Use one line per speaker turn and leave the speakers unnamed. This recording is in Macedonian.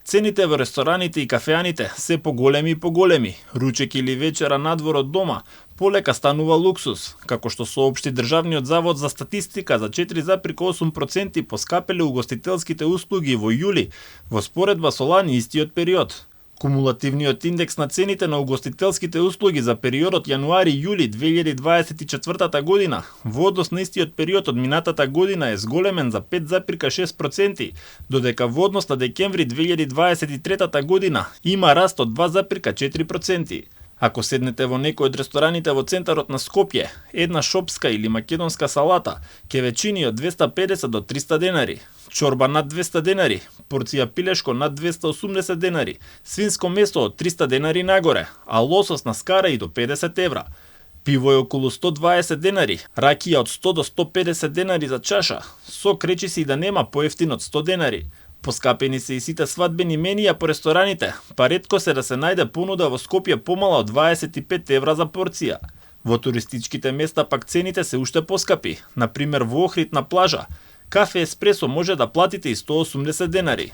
Цените во рестораните и кафеаните се поголеми и поголеми. Ручек или вечера надвор од дома полека станува луксус, како што соопшти Државниот завод за статистика, за 4,8% поскапеле угостителските услуги во јули во споредба со лани истиот период. Кумулативниот индекс на цените на угостителските услуги за периодот јануари-јули 2024 година во однос на истиот период од минатата година е зголемен за 5,6%, додека во однос на декември 2023 година има раст од 2,4%. Ако седнете во некој од рестораните во центарот на Скопје, една шопска или македонска салата ќе ве чини од 250 до 300 денари, чорба над 200 денари, порција пилешко над 280 денари, свинско месо од 300 денари нагоре, а лосос на скара и до 50 евра. Пиво е околу 120 денари, ракија од 100 до 150 денари за чаша, сок речиси и да нема поевтин од 100 денари. Поскапени се и сите свадбени менија по рестораните, па ретко се да се најде понуда во Скопје помала од 25 евра за порција. Во туристичките места пак цените се уште поскапи, например во Охрид на плажа. Кафе еспресо може да платите и 180 денари.